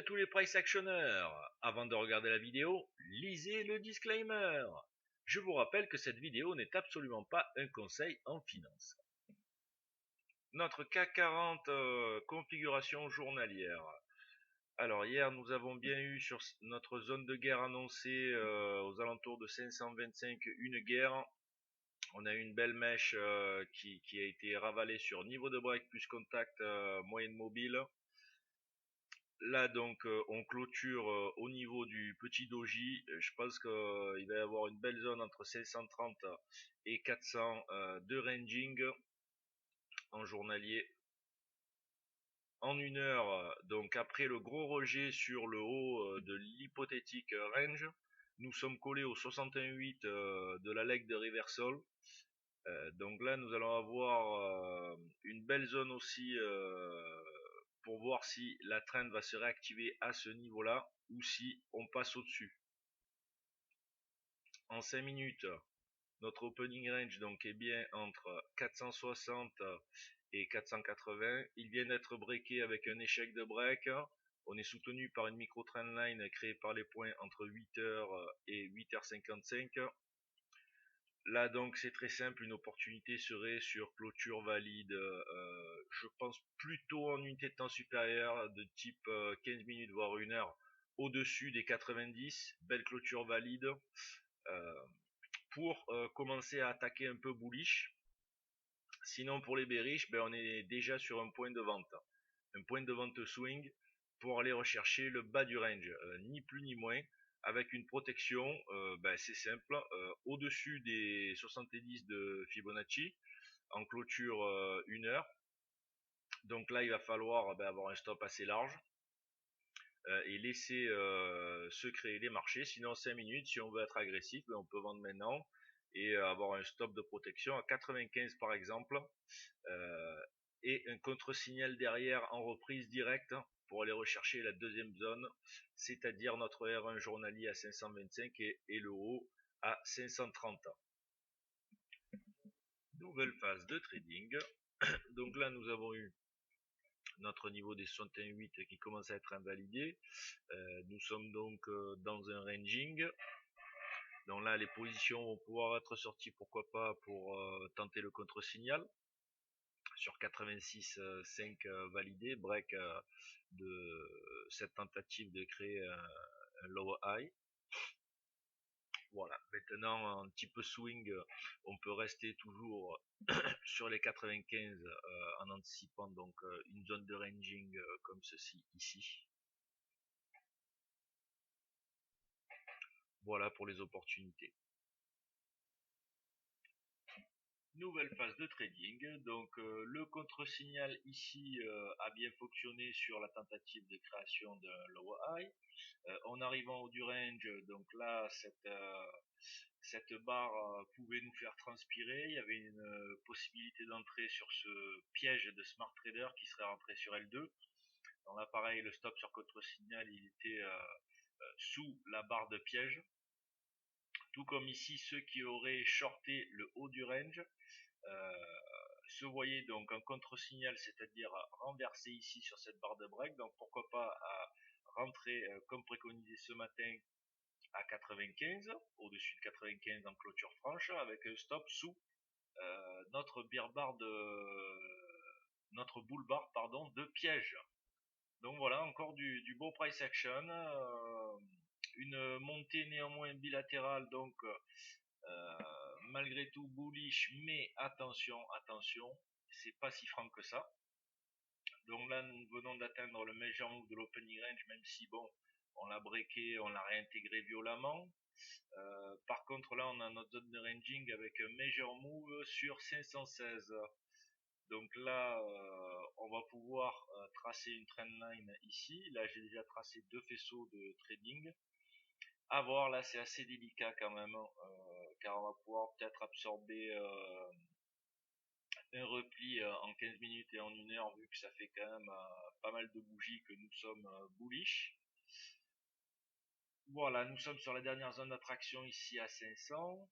à tous les price actionneurs. Avant de regarder la vidéo, lisez le disclaimer. Je vous rappelle que cette vidéo n'est absolument pas un conseil en finance. Notre CAC 40 configuration journalière. Alors hier nous avons bien eu sur notre zone de guerre annoncée aux alentours de 525 une guerre. On a eu une belle mèche qui a été ravalée sur niveau de break plus contact moyenne mobile. Là donc on clôture au niveau du petit doji. Je pense qu'il va y avoir une belle zone entre 530 et 400 de ranging en journalier. En une heure, donc après le gros rejet sur le haut de l'hypothétique range, nous sommes collés au 68 de la leg de reversal. Donc là nous allons avoir une belle zone aussi pour voir si la trend va se réactiver à ce niveau là ou si on passe au dessus. En 5 minutes, notre opening range donc est bien entre 460 et 480. Il vient d'être breaké avec un échec de break. On est soutenu par une micro trendline créée par les points entre 8h et 8h55. Là donc c'est très simple, une opportunité serait sur clôture valide, je pense plutôt en unité de temps supérieure de type 15 minutes voire 1 heure au-dessus des 90, belle clôture valide pour commencer à attaquer un peu bullish. Sinon pour les bearish, on est déjà sur un point de vente swing pour aller rechercher le bas du range, ni plus ni moins, avec une protection, c'est simple, au-dessus des 70 de Fibonacci, en clôture 1 heure. Donc là, il va falloir avoir un stop assez large et laisser se créer les marchés. Sinon, 5 minutes, si on veut être agressif, on peut vendre maintenant et avoir un stop de protection à 95 par exemple. Et un contre-signal derrière en reprise directe pour aller rechercher la deuxième zone, c'est-à-dire notre R1 journalier à 525 et le haut à 530. Nouvelle phase de trading. Donc là nous avons eu notre niveau des 68 qui commence à être invalidé. Nous sommes donc dans un ranging. Donc là les positions vont pouvoir être sorties, pourquoi pas, pour tenter le contre-signal sur 86,5 validé, break de cette tentative de créer un lower high. Voilà, maintenant un petit peu swing, on peut rester toujours sur les 95 en anticipant donc une zone de ranging comme ceci ici. Voilà pour les opportunités. Nouvelle phase de trading, donc le contre-signal ici a bien fonctionné sur la tentative de création d'un lower high. En arrivant au du range, donc là cette barre pouvait nous faire transpirer. Il y avait une possibilité d'entrée sur ce piège de smart trader qui serait rentré sur L2. Dans l'appareil, le stop sur contre-signal, il était sous la barre de piège. Tout comme ici, ceux qui auraient shorté le haut du range se voyaient donc un contre-signal, c'est-à-dire renversé ici sur cette barre de break. Donc pourquoi pas rentrer comme préconisé ce matin à 95, au-dessus de 95 en clôture franche, avec un stop sous notre bull bar de piège. Donc voilà, encore du beau price action, une montée néanmoins bilatérale, donc malgré tout bullish, mais attention, c'est pas si franc que ça. Donc là nous venons d'atteindre le major move de l'opening range, même si bon, on l'a breaké, on l'a réintégré violemment. Par contre là on a notre zone de ranging avec un major move sur 516. Donc là on va pouvoir tracer une trendline ici. Là j'ai déjà tracé 2 faisceaux de trading. À voir, là c'est assez délicat quand même, car on va pouvoir peut-être absorber un repli en 15 minutes et en 1 heure, vu que ça fait quand même pas mal de bougies que nous sommes bullish. Voilà, nous sommes sur la dernière zone d'attraction ici à 500.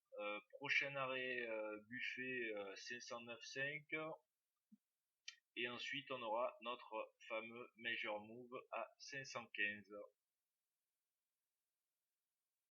Prochain arrêt buffet 509,5. Et ensuite, on aura notre fameux Major Move à 515.